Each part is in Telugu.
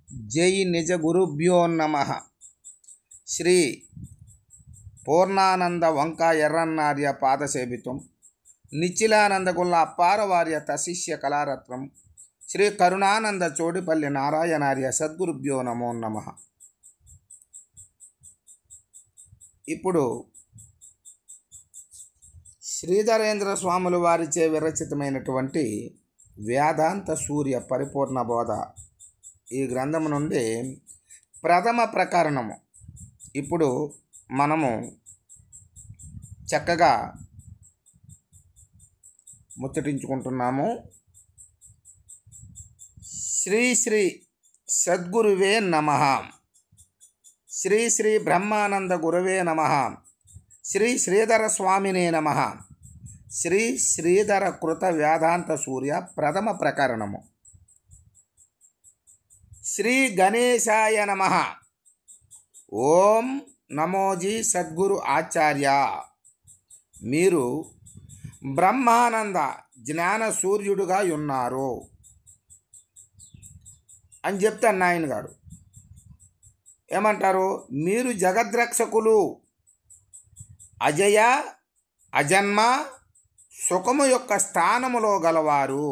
జై నిజ గురుభ్యో నమః. శ్రీ పూర్ణానంద వంకా ఎర్రన్నార్య పాదసేవితం నిచ్చిలానందగుల్ల అప్పారవార్య తశిష్య కళారత్నం శ్రీ కరుణానంద చోడిపల్లి నారాయణార్య సద్గురుభ్యో నమో నమః. ఇప్పుడు శ్రీధరేంద్ర స్వాముల వారిచే విరచితమైనటువంటి వేదాంత సూర్య పరిపూర్ణ బోధ ఈ గ్రంథము నుండి ప్రథమ ప్రకరణము ఇప్పుడు మనము చక్కగా ముచ్చటించుకుంటున్నాము. శ్రీ శ్రీ సద్గురువే నమః. శ్రీ శ్రీ బ్రహ్మానంద గురవే నమః. శ్రీ శ్రీధర స్వామినే నమః. శ్రీ శ్రీధర కృత వేదాంత సూర్య ప్రథమ ప్రకరణము. శ్రీ గణేశాయ నమః. ఓం నమోజీ సద్గురు ఆచార్య. మీరు బ్రహ్మానంద జ్ఞాన సూర్యుడుగా ఉన్నారు అని చెప్తాను నాయన గారు. ఏమంటారు? మీరు జగద్రక్షకులు, అజయ అజన్మ సుఖము యొక్క స్థానములో గలవారు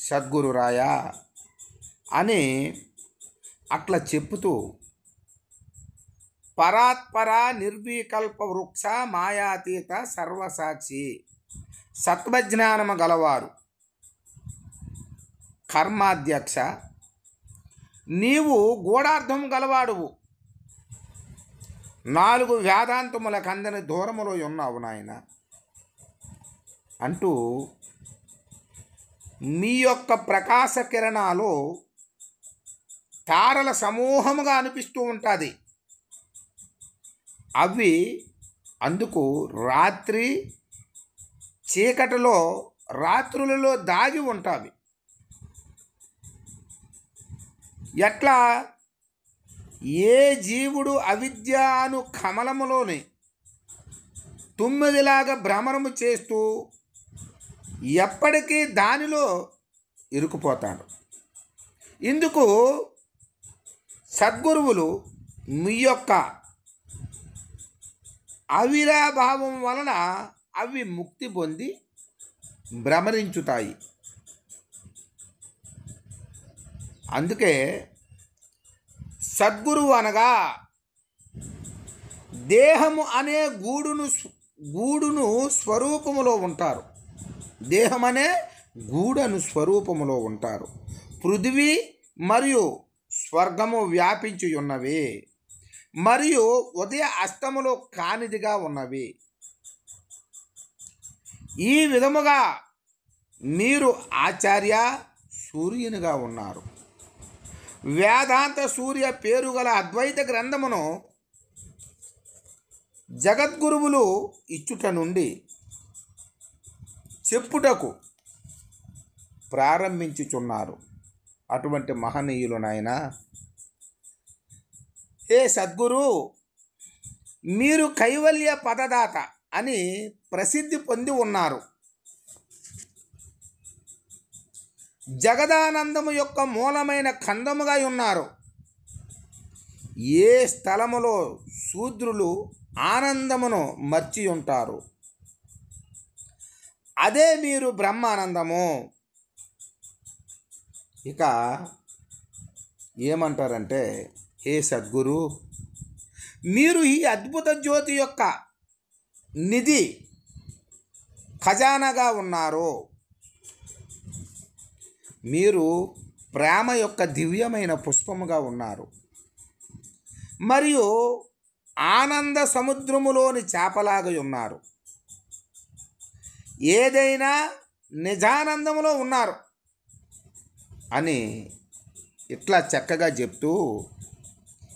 సద్గురురాయ అని అట్లా చెప్పుతూ పరాత్పర నిర్వికల్ప వృక్ష మాయాతీత సర్వసాక్షి సత్వజ్ఞానము గలవారు కర్మాధ్యక్ష, నీవు గూఢార్థము గలవాడువు, 4 వేదాంతముల కందని దూరములో ఉన్నావు నాయన అంటూ మీ యొక్క ప్రకాశ కిరణాలు తారల సమూహముగా అనిపిస్తూ ఉంటుంది. అవి అందుకు రాత్రి చీకటిలో రాత్రులలో దాగి ఉంటాయి. ఎట్లా ఏ జీవుడు అవిద్యాను కమలములోని 9లాగా భ్రమణము చేస్తూ ఎప్పటికీ దానిలో ఇరుకుపోతాడు. ఇందుకు సద్గురువులు మీ యొక్క అవిరాభావం వలన అవి ముక్తి పొంది భ్రమరించుతాయి. అందుకే సద్గురువు అనగా దేహము అనే గూడును స్వరూపములో ఉంటారు. దేహం అనే గూడను స్వరూపములో ఉంటారు. పృథివీ మరియు స్వర్గము వ్యాపించి ఉన్నవి మరియు ఉదయ అస్తములో కానిదిగా ఉన్నవి. ఈ విధముగా మీరు ఆచార్య సూర్యునిగా ఉన్నారు. వేదాంత సూర్య పేరు గల అద్వైత గ్రంథమును జగద్గురువులు ఇచ్చుట నుండి చెప్పుటకు ప్రారంభించుచున్నారు. అటువంటి మహనీయులు నాయన. హే సద్గురు, మీరు కైవల్య పదదాత అని ప్రసిద్ధి పొంది ఉన్నారు. జగదానందము యొక్క మూలమైన ఖండముగా ఉన్నారు. ఏ స్థలములో శూద్రులు ఆనందమును మర్చి ఉంటారు, అదే మీరు బ్రహ్మానందము. ఇక ఏమంటారంటే, హే సద్గురు, మీరు ఈ అద్భుత జ్యోతి యొక్క నిధి ఖజానాగా ఉన్నారు. మీరు ప్రేమ యొక్క దివ్యమైన పుష్పముగా ఉన్నారు మరియు ఆనంద సముద్రములోని చేపలాగా ఉన్నారు. ఏదైనా నిజానందములో ఉన్నారు అని ఇట్లా చక్కగా చెప్తూ,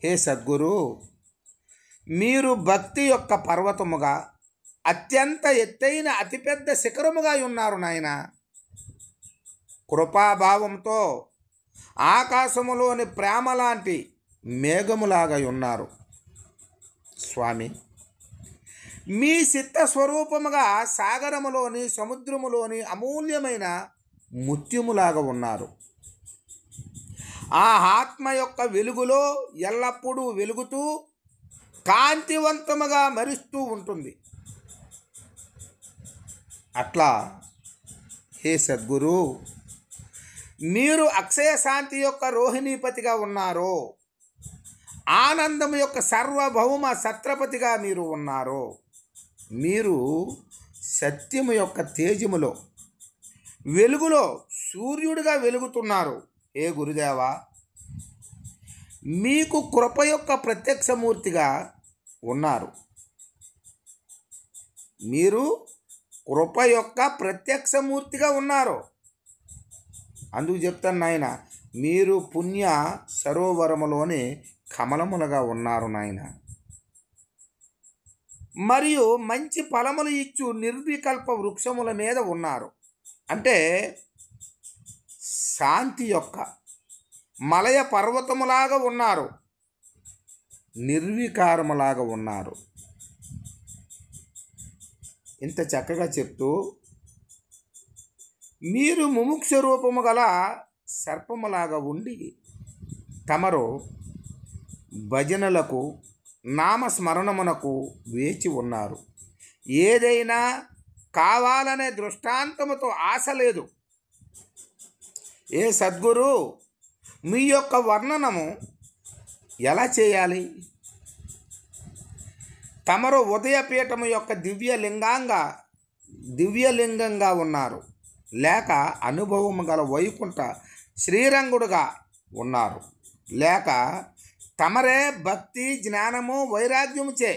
హే సద్గురు, మీరు భక్తి యొక్క పర్వతముగా అత్యంత ఎత్తైన అతిపెద్ద శిఖరముగా ఉన్నారు నాయన. కృపాభావంతో ఆకాశములోని ప్రేమ లాంటి మేఘములాగా ఉన్నారు స్వామి. మీ చిత్త స్వరూపముగా సాగరములోని సముద్రములోని అమూల్యమైన ముత్యములాగా ఉన్నారు. ఆ ఆత్మ యొక్క వెలుగులో ఎల్లప్పుడూ వెలుగుతూ కాంతివంతముగా మరుస్తూ ఉంటుంది. అట్లా హే సద్గురు, మీరు అక్షయ శాంతి యొక్క రోహిణీపతిగా ఉన్నారు, ఆనందం యొక్క సర్వభౌమ సత్రపతిగా మీరు ఉన్నారు, మీరు సత్యము యొక్క తేజములో వెలుగులో సూర్యుడిగా వెలుగుతున్నారు. ఏ గురుదేవా, మీకు కృప యొక్క ప్రత్యక్షమూర్తిగా ఉన్నారు. మీరు కృప యొక్క ప్రత్యక్షమూర్తిగా ఉన్నారు. అందుకు చెప్తాను నాయన, మీరు పుణ్య సరోవరములోని కమలములుగా ఉన్నారు నాయన. మరియు మంచి ఫలములు ఇచ్చు నిర్వికల్ప వృక్షముల మీద ఉన్నారు. అంటే శాంతి యొక్క మలయ పర్వతములాగా ఉన్నారు, నిర్వికారములాగా ఉన్నారు. ఇంత చక్కగా చెప్తూ, మీరు ముముక్ష రూపము గల సర్పములాగా ఉండి తమరు భజనలకు నామస్మరణమునకు వేచి ఉన్నారు. ఏదైనా కావాలనే దృష్టాంతముతో ఆశ లేదు. ఏ సద్గురు, మీ యొక్క వర్ణనము ఎలా చేయాలి? తమరు ఉదయపీఠము యొక్క దివ్యలింగంగా ఉన్నారు, లేక అనుభవము గల వైకుంఠ శ్రీరంగుడుగా ఉన్నారు, లేక తమరే భక్తి జ్ఞానము వైరాగ్యముచే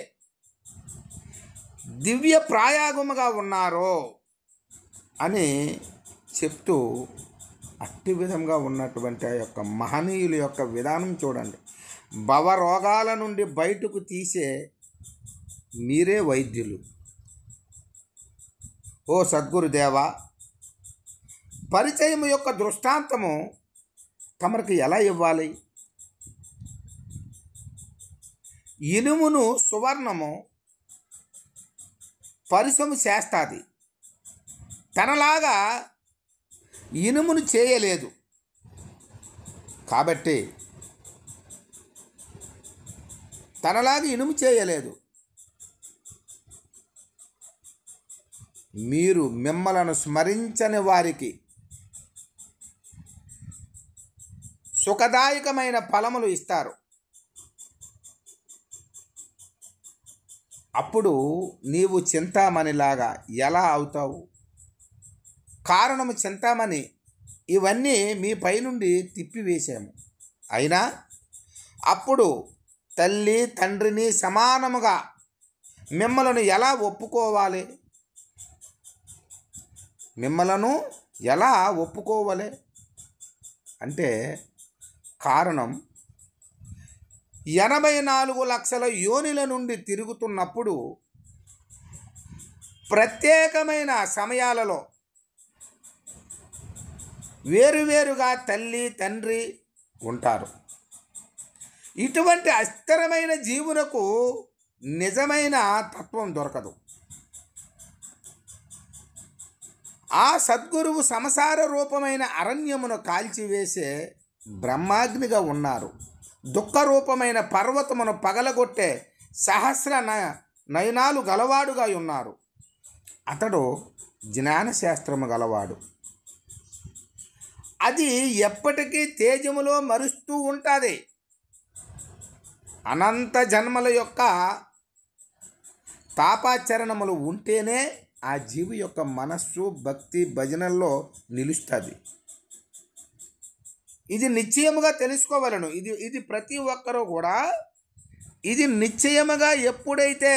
దివ్య ప్రాయాగముగా ఉన్నారు అని చెప్తూ, అట్టి విధంగా ఉన్నటువంటి ఆ యొక్క మహనీయుల యొక్క విధానం చూడండి. భవరోగాల నుండి బయటకు తీసే మీరే వైద్యులు. ఓ సద్గురుదేవా, పరిచయం యొక్క దృష్టాంతము తమరికి ఎలా ఇవ్వాలి? ఇనుమును సువర్ణము పరిశ్రమ చేస్తుంది, తనలాగా ఇనుమును చేయలేదు. కాబట్టి తనలాగా ఇనుము చేయలేదు. మీరు మిమ్మలను స్మరించని వారికి సుఖదాయకమైన ఫలములు ఇస్తారు. అప్పుడు నీవు చింతామణిలాగా ఎలా అవుతావు? కారణము చింతామణి, ఇవన్నీ మీ పైనుండి తిప్పివేశాము. అయినా అప్పుడు తల్లి తండ్రిని సమానముగా మిమ్మలను ఎలా ఒప్పుకోవాలి? మిమ్మలను ఎలా ఒప్పుకోవాలి అంటే కారణం 84 లక్షల యోనిల నుండి తిరుగుతున్నప్పుడు ప్రత్యేకమైన సమయాలలో వేరువేరుగా తల్లి తండ్రి ఉంటారు. ఇటువంటి అస్థిరమైన జీవునకు నిజమైన తత్వం దొరకదు. ఆ సద్గురువు సంసార రూపమైన అరణ్యమును కాల్చివేసే బ్రహ్మాగ్నిగా ఉన్నారు. దుఃఖరూపమైన పర్వతమును పగలగొట్టే సహస్ర నయనాలు గలవాడుగా ఉన్నారు. అతడు జ్ఞానశాస్త్రము గలవాడు. అది ఎప్పటికీ తేజములో మరుస్తూ ఉంటుంది. అనంత జన్మల యొక్క తాపాచరణములు ఉంటేనే ఆ జీవి యొక్క మనస్సు భక్తి భజనల్లో నిలుస్తుంది. ఇది నిశ్చయముగా తెలుసుకోవాలను. ఇది ప్రతి ఒక్కరూ కూడా ఇది నిశ్చయముగా ఎప్పుడైతే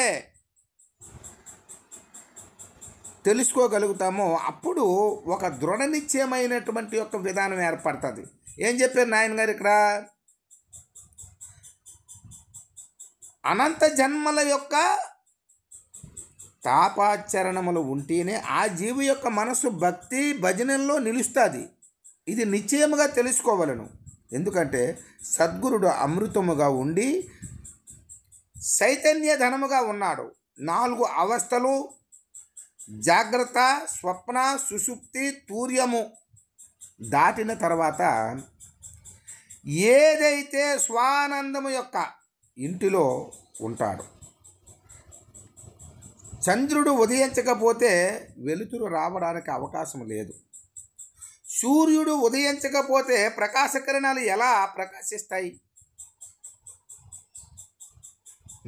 తెలుసుకోగలుగుతామో అప్పుడు ఒక దృఢ నిశ్చయమైనటువంటి యొక్క విధానం ఏర్పడుతుంది. ఏం చెప్పారు నాయన గారు ఇక్కడ? అనంత జన్మల యొక్క తాపాచరణములు ఉంటేనే ఆ జీవి యొక్క మనసు భక్తి భజనల్లో నిలుస్తుంది. ఇది నిశ్చయముగా తెలుసుకోవాలను. ఎందుకంటే సద్గురుడు అమృతముగా ఉండి చైతన్య ధనముగా ఉన్నాడు. 4 అవస్థలు జాగ్రత్త, స్వప్న, సుషుప్తి, తూర్యము దాటిన తర్వాత ఏదైతే స్వానందము యొక్క ఇంటిలో ఉంటాడు. చంద్రుడు ఉదయించకపోతే వెలుతురు రావడానికి అవకాశం లేదు. సూర్యుడు ఉదయించకపోతే ప్రకాశకిరణాలు ఎలా ప్రకాశిస్తాయి?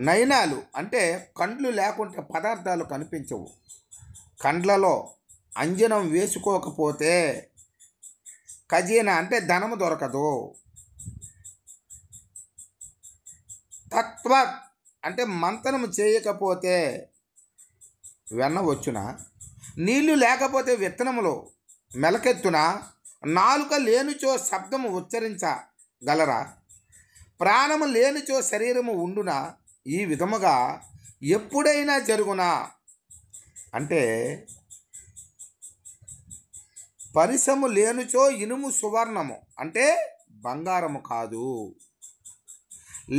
నయనాలు అంటే కండ్లు లేకుంటే పదార్థాలు కనిపించవు. కండ్లలో అంజనం వేసుకోకపోతే ఖజీనా అంటే ధనము దొరకదు. తత్వ అంటే మంతనము చేయకపోతే వెన్న వచ్చునా? నీళ్లు లేకపోతే విత్తనములో మెలకెత్తునా? నాలుక లేనిచో శబ్దము ఉచ్చరించగలరా? ప్రాణము లేనిచో శరీరము ఉండునా? ఈ విధముగా ఎప్పుడైనా జరుగునా? అంటే పరిసము లేనిచో ఇనుము సువర్ణము అంటే బంగారము కాదు.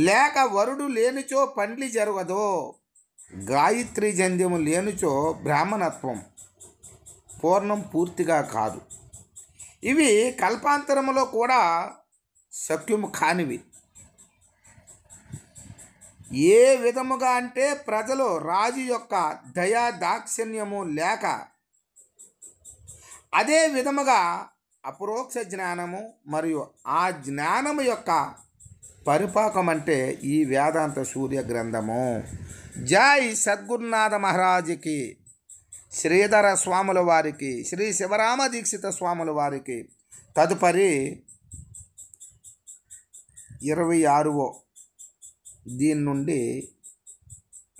లేక వరుడు లేనిచో పండ్లి జరగదు. గాయత్రి జంధ్యము లేనిచో బ్రాహ్మణత్వం పూర్ణం పూర్తిగా కాదు. ఇవి కల్పాంతరములో కూడా సఖ్యము కానివి. ఏ విధముగా అంటే ప్రజలు రాజు యొక్క దయా దాక్షిణ్యము లేక, అదే విధముగా అపరోక్ష జ్ఞానము మరియు ఆ జ్ఞానము యొక్క పరిపాకం అంటే ఈ వేదాంత సూర్య గ్రంథము. జై సద్గురునాథ మహారాజుకి, శ్రీధర స్వాముల వారికి, శ్రీ శివరామ దీక్షిత స్వాముల వారికి. తదుపరి 26వ దీని నుండి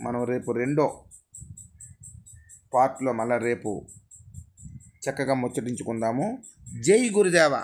మనం రేపు 2వ పార్ట్లో మళ్ళీ రేపు చక్కగా ముచ్చటించుకుందాము. జై గురుదేవ.